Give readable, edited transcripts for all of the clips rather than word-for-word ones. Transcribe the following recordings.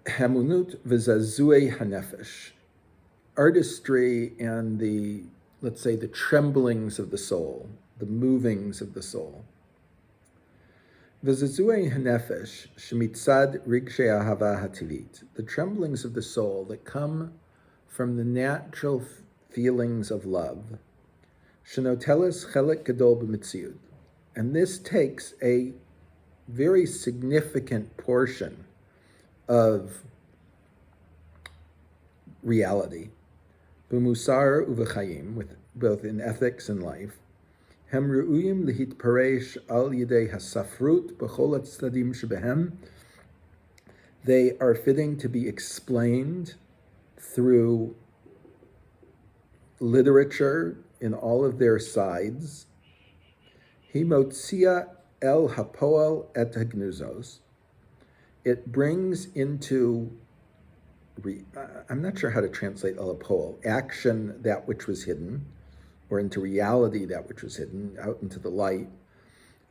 Hamunut v'za'zou'i hanefesh, artistry and the, let's say, the tremblings of the soul, the movings of the soul. V'za'zou'i hanefesh, shמצד רגשי האהבה הטבעית, the tremblings of the soul that come from the natural feelings of love. שנוטלת חלק גדול במציאות, and this takes a very significant portion of reality. במוסר ובחיים, with both in ethics and life. הם ראויים להתפרש על ידי הספרות בכל הצדדים שבהם. They are fitting to be explained through literature in all of their sides. מוציאה el הפועל את הגנוזות. It brings into, I'm not sure how to translate el הפועל, action that which was hidden, or into reality that which was hidden, out into the light.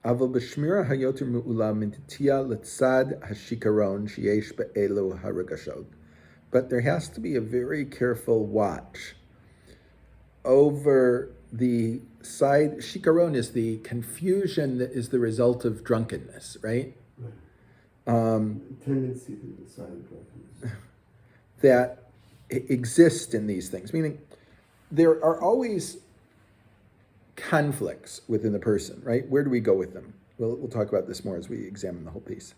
אבל בשמירה היותר מעולה מנטייה לצד השיכרון שיש באלו הרגשות. But there has to be a very careful watch over the side. Shikaron is the confusion that is the result of drunkenness, right? Tendency to the side of drunkenness. That exist in these things, meaning there are always conflicts within the person, right? Where do we go with them? We'll talk about this more as we examine the whole piece.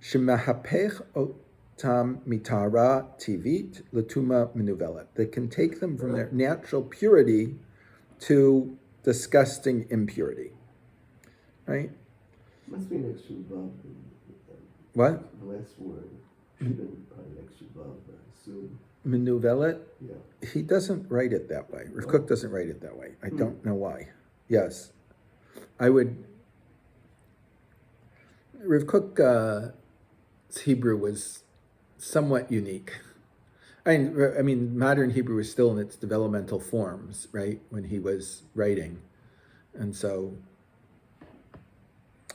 Shemahapech tam mitara tivit latuma menuvelet. That can take them from their natural purity to disgusting impurity, right? Must be an extra vav. What? The last word should be probably an extra vav, I assume. Menuvelet? Yeah. He doesn't write it that way. Rav Kook doesn't write it that way. I don't know why. Yes. Rav Kook's Hebrew was somewhat unique. I mean, modern Hebrew is still in its developmental forms, right, when he was writing. And so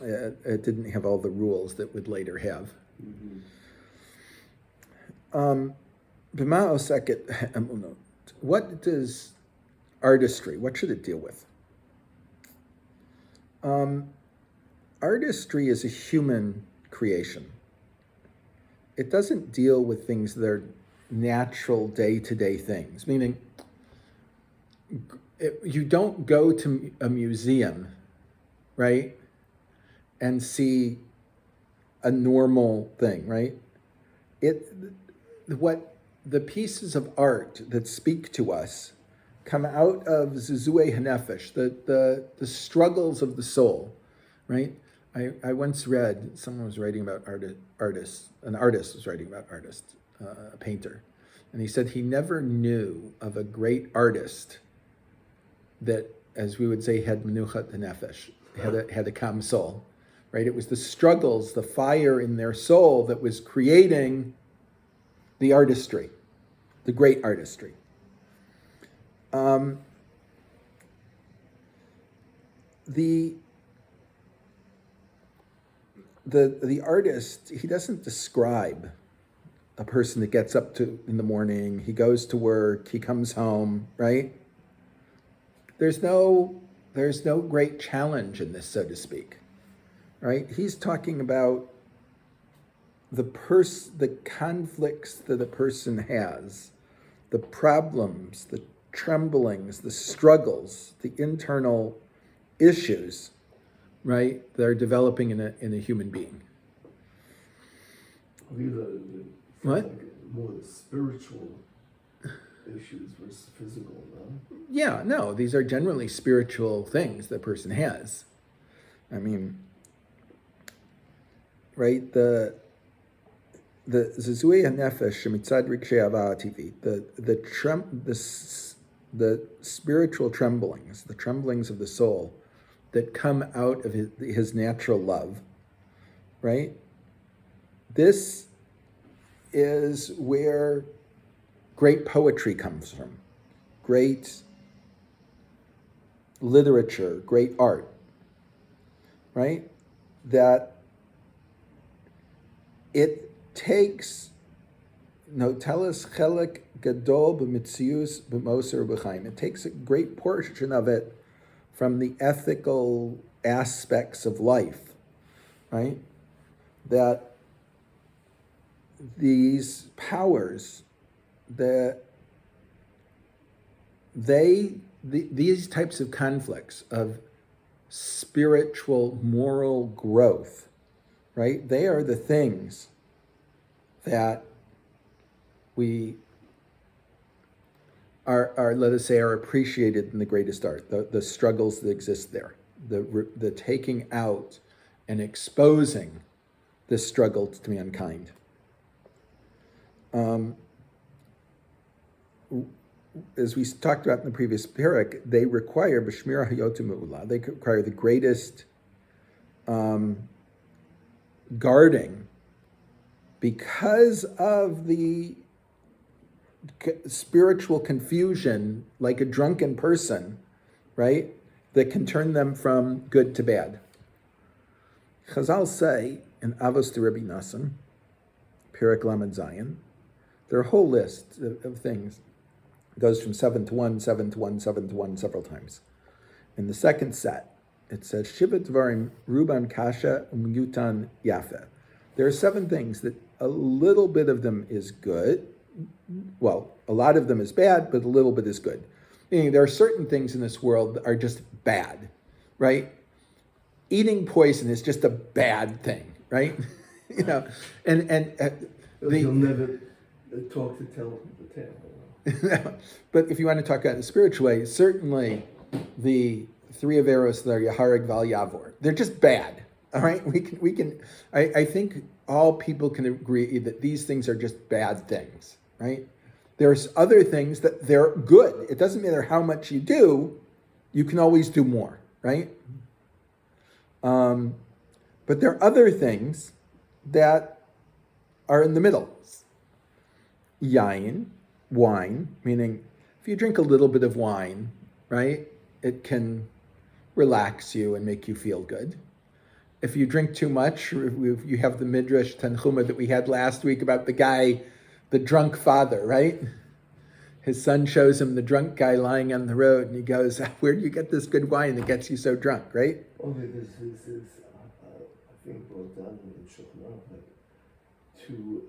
it didn't have all the rules that would later have. What does artistry, what should it deal with? Artistry is a human creation. It doesn't deal with things that are natural day-to-day things, meaning you don't go to a museum, right, and see a normal thing, right? What the pieces of art that speak to us come out of za'zou'i hanefesh, the struggles of the soul, right? I once read, someone was writing about artists, an artist was writing about artists, a painter, and he said he never knew of a great artist that, as we would say, had menuchat nefesh, had a calm soul, right? It was the struggles, the fire in their soul that was creating the artistry, the great artistry. The artist, he doesn't describe a person that gets up in the morning, he goes to work, he comes home, right? There's no great challenge in this, so to speak, right? He's talking about the conflicts that a person has, the problems, the tremblings, the struggles, the internal issues, right, that are developing in a human being. What? Like more the spiritual issues versus physical, no? Yeah, no, these are generally spiritual things the person has. I mean, right, the za'zou'i hanefesh shמצד רגשי האהבה הטבעית, the spiritual tremblings, the tremblings of the soul that come out of his natural love, right? This is where great poetry comes from, great literature, great art, right? That takes notelis chelik Gdol במציאות במוסר ובחיים. It takes a great portion of it from the ethical aspects of life, right? That these powers, these types of conflicts of spiritual, moral growth, right? They are the things that we are, let us say, are appreciated in the greatest art. The struggles that exist there, the taking out and exposing this struggle to mankind. As we talked about in the previous parak, they require בשמירה היותר מעולה. They require the greatest guarding because of the spiritual confusion, like a drunken person, right, that can turn them from good to bad. Chazal say in Avos to Rabbi Nassim, Perek Lamed Zayin, there are a whole list of things. It goes from 7 to 1, 7 to 1, 7 to 1 several times. In the second set, it says, Shiva Dvarim Ruban Kasha Umyutan Yafe. There are 7 things that a little bit of them is good. Well, a lot of them is bad, but a little bit is good. Meaning there are certain things in this world that are just bad, right? Eating poison is just a bad thing, right? You'll never talk to tell the tale. But if you want to talk about it in a spiritual way, certainly the 3 Averos that are Yahareg Val Yavor, they're just bad. All right, we can. I think all people can agree that these things are just bad things, right? There's other things that they're good. It doesn't matter how much you do, you can always do more, right? But there are other things that are in the middle. Yain, wine, meaning if you drink a little bit of wine, right, it can relax you and make you feel good. If you drink too much, you have the Midrash Tanchuma that we had last week about the guy, the drunk father, right? His son shows him the drunk guy lying on the road, and he goes, "Where do you get this good wine that gets you so drunk?" Right? Only this is I think brought down in Shulchan Aruch to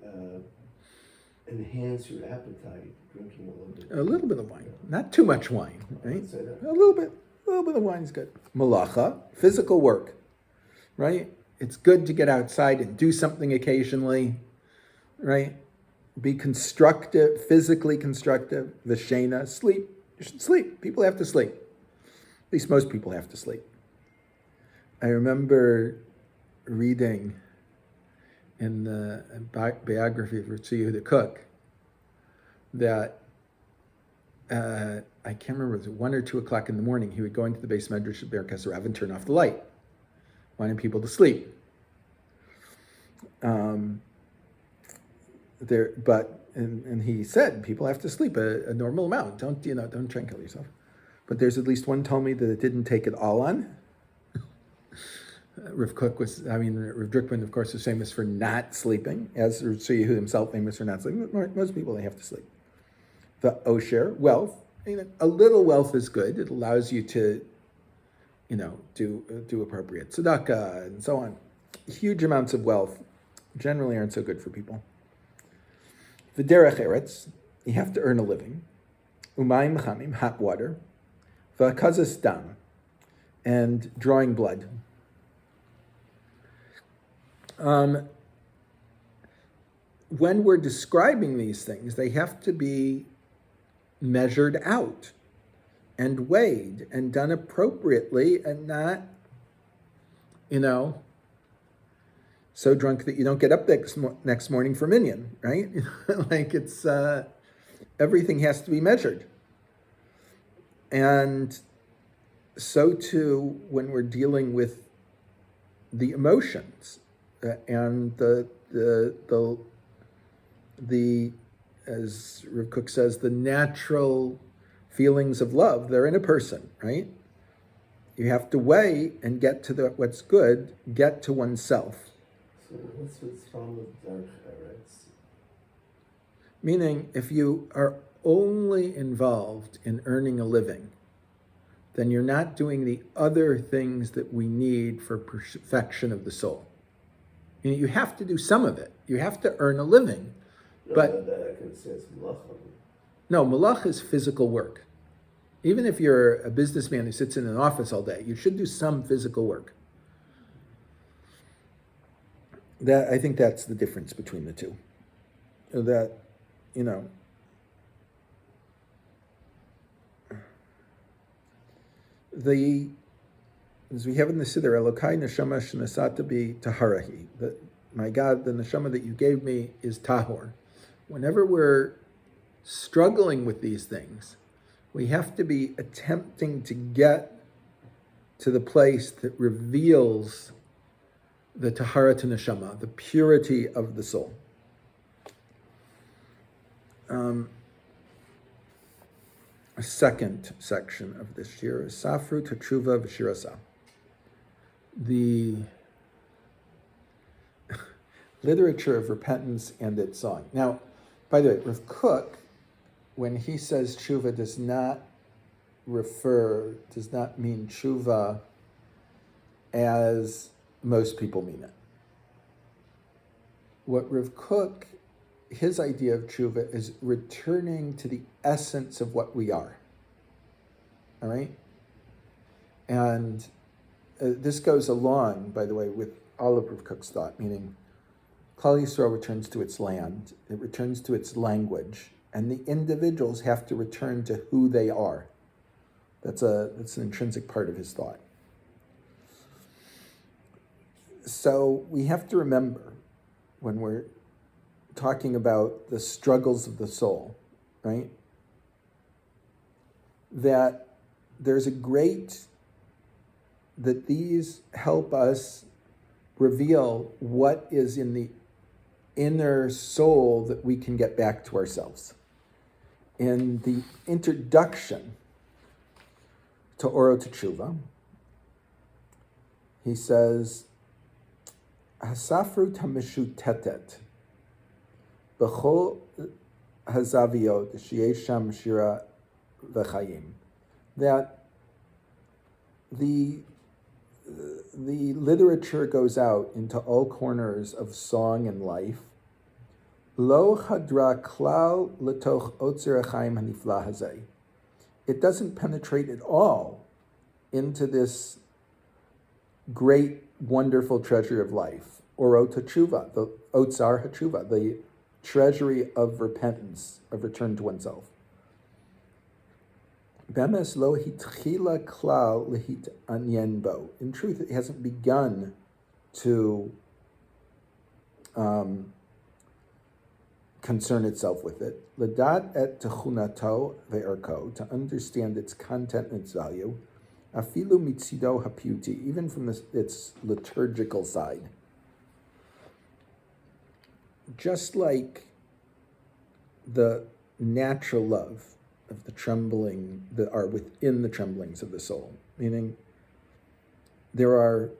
enhance your appetite, drinking a little bit of wine, not too much wine, right? A little bit of wine is good. Malacha, physical work. Right? It's good to get outside and do something occasionally, right? Be constructive, physically constructive. Vishena, sleep. You should sleep. People have to sleep. At least most people have to sleep. I remember reading in the biography of Tziyuda Kook that I can't remember, it was 1 or 2 o'clock in the morning, he would go into the base medrash of Berkas Rav and turn off the light, wanting people to sleep. And he said people have to sleep a normal amount. Don't try and kill yourself. But there's at least one told me that it didn't take it all on. Rav Drukman, of course, is famous for not sleeping, as Tziyuda himself famous for not sleeping. But most people, they have to sleep. The osher, wealth. A little wealth is good. It allows you to do appropriate tzedakah and so on. Huge amounts of wealth generally aren't so good for people. The derech eretz, you have to earn a living. Umayim chamim, hot water. V'kazas dam, and drawing blood. When we're describing these things, they have to be measured out and weighed and done appropriately, and not, so drunk that you don't get up next morning for minyan, right? Like it's, everything has to be measured. And so too, when we're dealing with the emotions and the as Rav Kook says, the natural feelings of love, they're in a person, right? You have to weigh and get to what's good, get to oneself. So what's wrong with Dark Eretz? Meaning, if you are only involved in earning a living, then you're not doing the other things that we need for perfection of the soul. You have to do some of it. You have to earn a living. No, But that I can say it's malacha. no, malach is physical work. Even if you're a businessman who sits in an office all day, you should do some physical work. I think that's the difference between the two. That, as we have in the Siddur, Elokai neshama shenasata bi taharahi. That my God, the neshama that you gave me is tahor. Whenever we're struggling with these things, we have to be attempting to get to the place that reveals the taharat neshama, the purity of the soul. A second section of this shir is Safru Teshuva V'Shirasa. The literature of repentance and its song. Now, by the way, with Kook, when he says tshuva, does not mean tshuva as most people mean it. What Rav Kook, his idea of tshuva is returning to the essence of what we are. All right? And this goes along, by the way, with all of Rav Kook's thought, meaning Klal Yisrael returns to its land, it returns to its language, and the individuals have to return to who they are. That's an intrinsic part of his thought. So we have to remember, when we're talking about the struggles of the soul, right, that that these help us reveal what is in the inner soul that we can get back to ourselves. In the introduction to Oro Teshuva, he says, Hasafru Tetet B'chol Hazaviot Sheyesh Sham Shira V'Chayim, that the literature goes out into all corners of song and life. Lo chadra klal letoch otzer hachaim hanifla hazeh. It doesn't penetrate at all into this great, wonderful treasure of life. Orot hatshuva, the otzar hatshuva, the treasury of repentance, of return to oneself. Bemes lo hitchila klal lehit anyen bo. In truth, it hasn't begun to concern itself with it. Ladat et techunato ve'erko, to understand its content and its value. Afilu mitzido hapiuti, even from its liturgical side. Just like the natural love of the trembling that are within the tremblings of the soul, meaning there are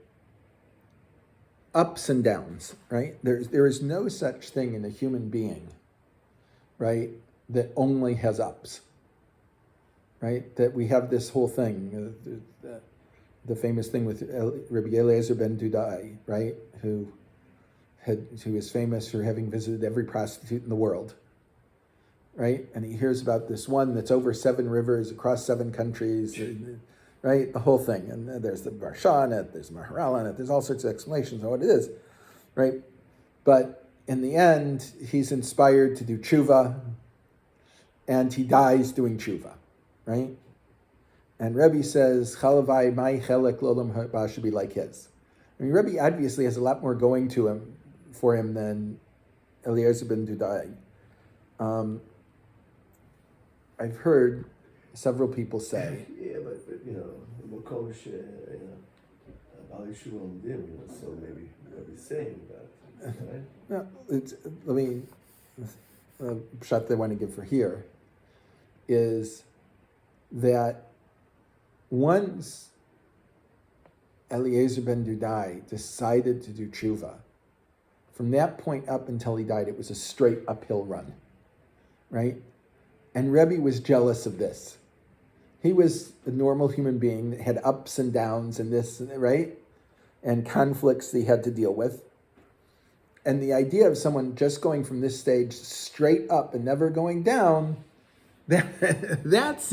ups and downs, right? There is no such thing in a human being, right, that only has ups, right? That we have this whole thing, the famous thing with Rabbi Eliezer ben Dudai, right, who is famous for having visited every prostitute in the world, right? And he hears about this one that's over 7 rivers, across 7 countries, right? The whole thing. And there's the Barsha on it, there's Maharal on it, there's all sorts of explanations of what it is, right? But in the end, he's inspired to do tshuva, and he dies doing tshuva, right? And Rebbe says, Chalavai, my chelek lolam haba should be like his. I mean, Rebbe obviously has a lot more going for him than Eliezer ben Dudai. I've heard several people say, yeah, but Makom so maybe Rebbe's saying that, right? no, let me, the shot they want to give for here is that once Eliezer ben Dudai decided to do tshuva, From that point up until he died, it was a straight uphill run, right? And Rebbe was jealous of this. He was a normal human being that had ups and downs and this, right? And conflicts that he had to deal with. And the idea of someone just going from this stage straight up and never going down, that's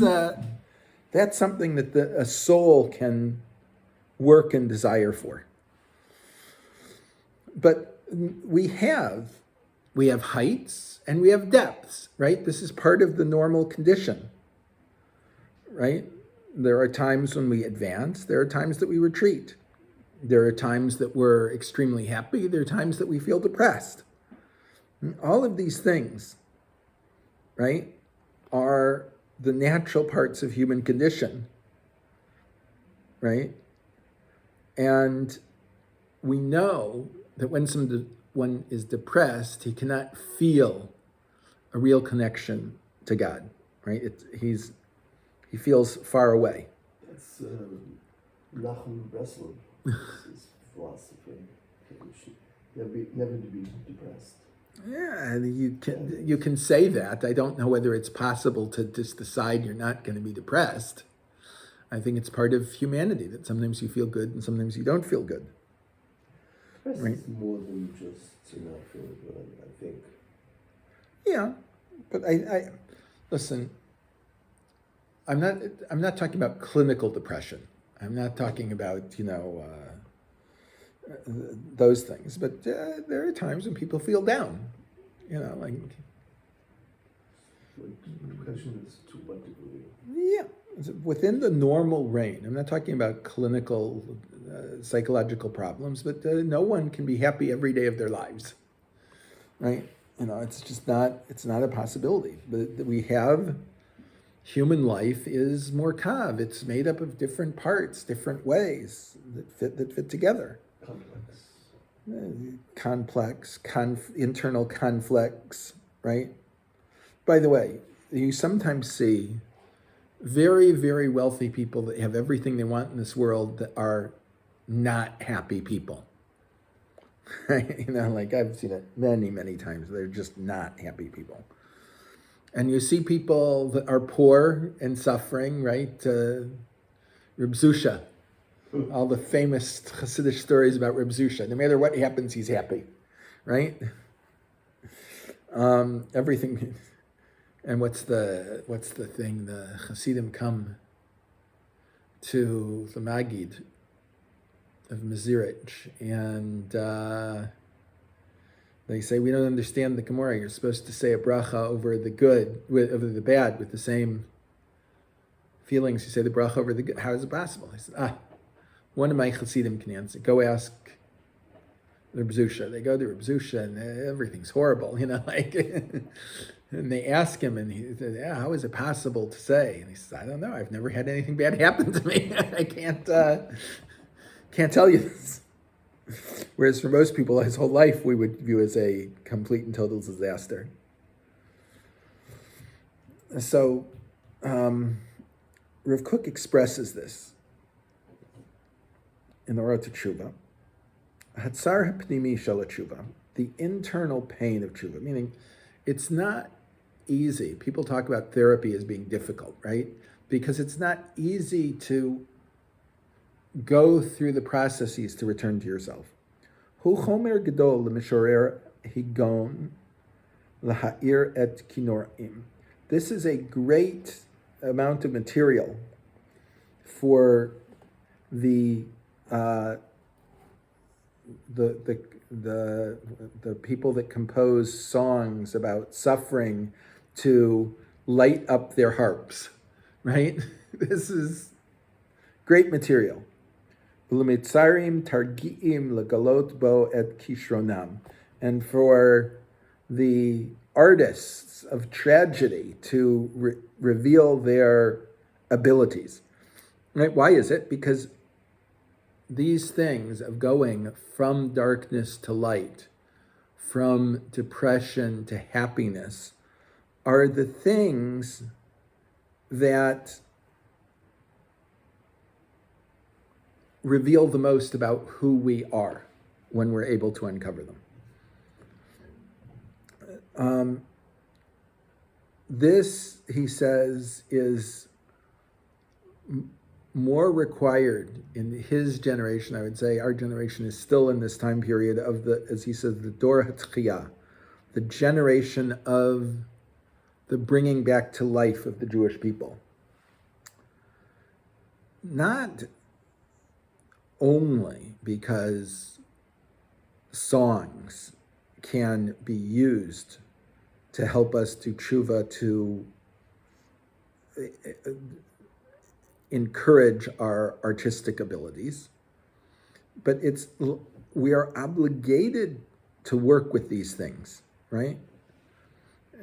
something that a soul can work and desire for. But we have heights and we have depths, right? This is part of the normal condition, right? There are times when we advance. There are times that we retreat. There are times that we're extremely happy. There are times that we feel depressed. And all of these things, right, are the natural parts of human condition, right? And we know that when someone is depressed, he cannot feel a real connection to God, right? He feels far away. That's Nachum Breslov, his philosophy. Never to be depressed. Yeah, you can say that. I don't know whether it's possible to just decide you're not going to be depressed. I think it's part of humanity that sometimes you feel good and sometimes you don't feel good. Right. It's more than just to not feel good, I think. Yeah, but I listen. I'm not talking about clinical depression. I'm not talking about those things. But there are times when people feel down. Like. Depression is to what degree? Yeah, within the normal range. I'm not talking about clinical, psychological problems, but no one can be happy every day of their lives, right? It's just not. It's not a possibility. But we have. Human life is morkav. It's made up of different parts, different ways that fit together. Complex, internal conflicts, right? By the way, you sometimes see very, very wealthy people that have everything they want in this world that are not happy people. Right? Like I've seen it many, many times. They're just not happy people. And you see people that are poor and suffering, right? Reb Zusha, all the famous Hasidic stories about Reb Zusha. No matter what happens, he's happy, right? Everything. And what's the thing? The Hasidim come to the Magid of Mezirich, and they say, we don't understand the Gemara. You're supposed to say a bracha over the good, over the bad, with the same feelings. You say the bracha over the good. How is it possible? He said, one of my Hasidim can answer. Go ask Reb Zusha. They go to Reb Zusha, and everything's horrible, like. And they ask him, and he said, how is it possible to say? And he says, I don't know. I've never had anything bad happen to me. I can't tell you this. Whereas for most people, his whole life we would view as a complete and total disaster. So, Rav Kook expresses this in the Orot Tshuva. Hatzar hapnimi shel tshuva, the internal pain of tshuva, meaning it's not easy. People talk about therapy as being difficult, right? Because it's not easy to go through the processes to return to yourself. Hu chomer Gdol l'mishorer higon l'ha'ir et kinorim. This is a great amount of material for the people that compose songs about suffering to light up their harps, right? This is great material. U'lemitzarim targi'im legalot bo et kishronam. And for the artists of tragedy to reveal their abilities. Right? Why is it? Because these things of going from darkness to light, from depression to happiness, are the things that reveal the most about who we are when we're able to uncover them. This, he says, is more required in his generation. I would say our generation is still in this time period of the, as he says, the Dor HaTchiyah, the generation of the bringing back to life of the Jewish people. Not only because songs can be used to help us to tshuva, to encourage our artistic abilities, but we are obligated to work with these things, right?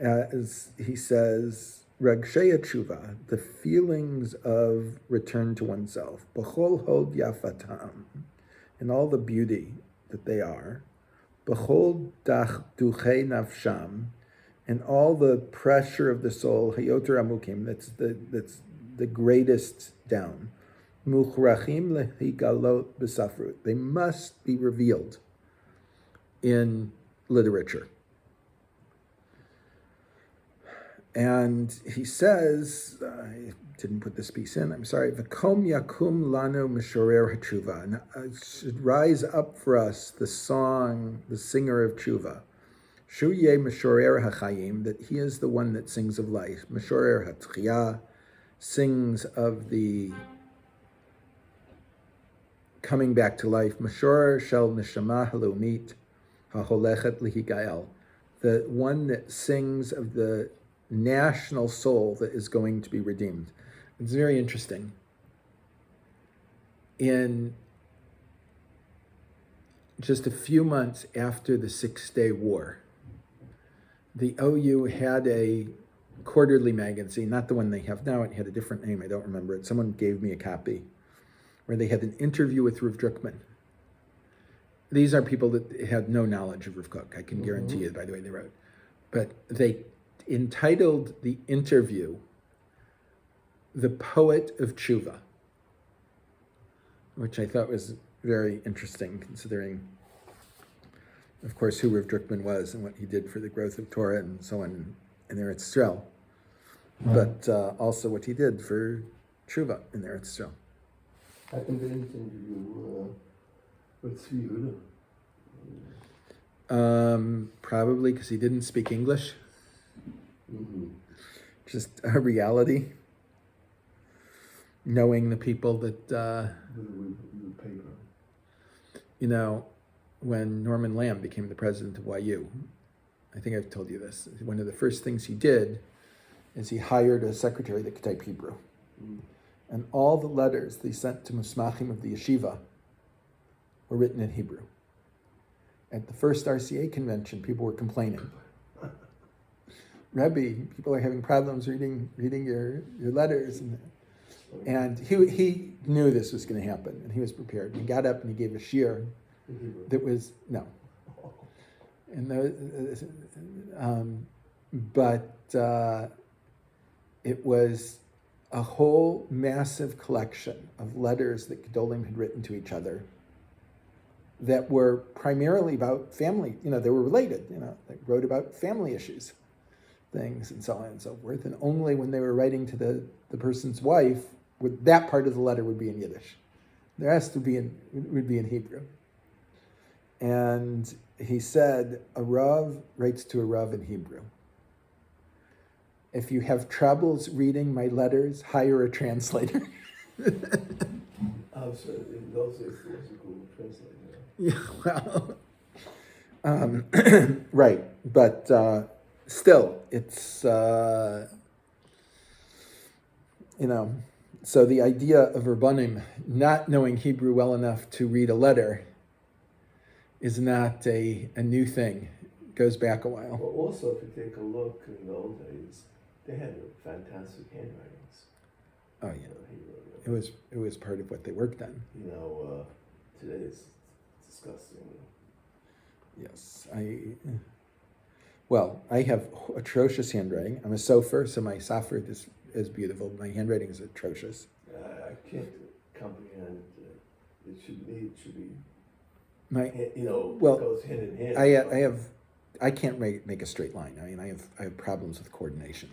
As he says, רגשי tshuva, the feelings of return to oneself, b'chol hod yafatam, and all the beauty that they are, b'chol דכדוכי-נפשם, and all the pressure of the soul, היותר amukim, that's the greatest down, mukhrachim lehigalot b'safrut, they must be revealed in literature. And he says, I didn't put this piece in, I'm sorry, v'kom yakum lanu mishorer hatshuva, and should rise up for us the song, the singer of tshuva, shu yeh mishorer hachayim, that he is the one that sings of life, mishorer hatchiyah, sings of the coming back to life, mishorer shel neshama halomit haholechet lihigael, the one that sings of the national soul that is going to be redeemed. It's very interesting. In just a few months after the 6-Day War, the OU had a quarterly magazine, not the one they have now, it had a different name, I don't remember it. Someone gave me a copy, where they had an interview with Rav Drukman. These are people that had no knowledge of Rav Kook, I can guarantee you by the way they wrote. But they entitled the interview, "The Poet of Tshuva," which I thought was very interesting, considering, of course, who Rav Drukman was and what he did for the growth of Torah and so on in Eretz Yisrael, but also what he did for Tshuva in Eretz Yisrael. I think they interview with Yehuda. Probably because he didn't speak English. Mm-hmm. Just a reality. Knowing the people that, The paper. you know, when Norman Lamb became the president of YU, I think I've told you this, one of the first things he did is he hired a secretary that could type Hebrew. Mm. And all the letters they sent to Musmachim of the yeshiva were written in Hebrew. At the first RCA convention, people were complaining. Rebbe, people are having problems reading your letters. And he knew this was going to happen, and he was prepared. He got up and he gave a shir that was, no. And it was a whole massive collection of letters that Gedolim had written to each other that were primarily about family, they were related, they wrote about family issues, things and so on and so forth. And only when they were writing to the person's wife, that part of the letter would be in Yiddish. The rest would be in Hebrew. And he said, a Rav writes to a Rav in Hebrew. If you have troubles reading my letters, hire a translator. So in those days, there was a Google Translator. Yeah, well, right. But still, it's, so the idea of Rabbanim not knowing Hebrew well enough to read a letter is not a new thing. It goes back a while. Well, also, if you take a look in the old days, they had fantastic handwritings. Oh yeah, it was part of what they worked on. Today it's disgusting. Yes, I have atrocious handwriting. I'm a sofer, so my safrit is beautiful. My handwriting is atrocious. I can't comprehend. It should be. My it goes hand in hand. I have I can't make a straight line. I mean, I have problems with coordination,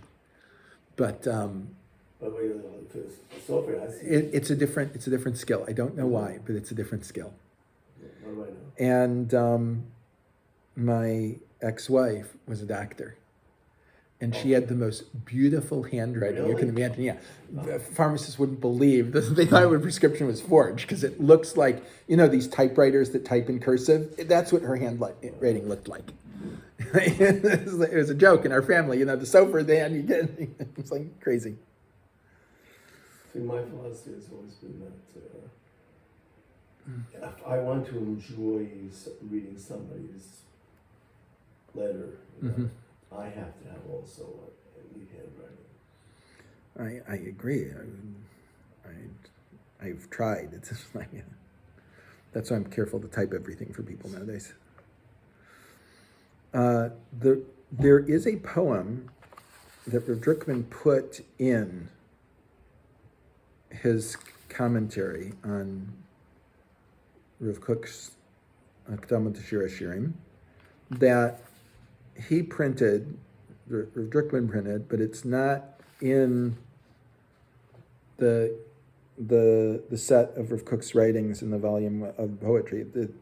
but But wait, for the software, I see. it's a different skill. I don't know why, but it's a different skill. What do I know? And my ex-wife was a doctor, and she had the most beautiful handwriting you can Really? imagine. Yeah, the pharmacists wouldn't believe this. They thought her prescription was forged because it looks like, you know, these typewriters that type in cursive. That's what her handwriting looked like. It was a joke in our family. You know, the sofa then you get it's like crazy. See, my philosophy has always been that if I want to enjoy reading somebody's letter, you know, I have to have also a neat handwriting. I agree. I've tried. It's just like, that's why I'm careful to type everything for people nowadays. There is a poem that Drukman put in his commentary on Rav Kook's Akdama to Shir HaShirim that he printed, Rav Drukman printed, but it's not in the set of Rav Kook's writings in the volume of poetry. It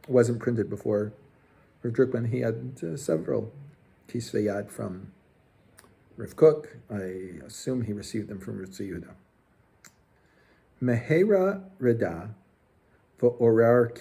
wasn't printed before Rav Drukman. He had several kisvei yad from Rav Kook. I assume he received them from Yehuda. Mehera Reda v'orar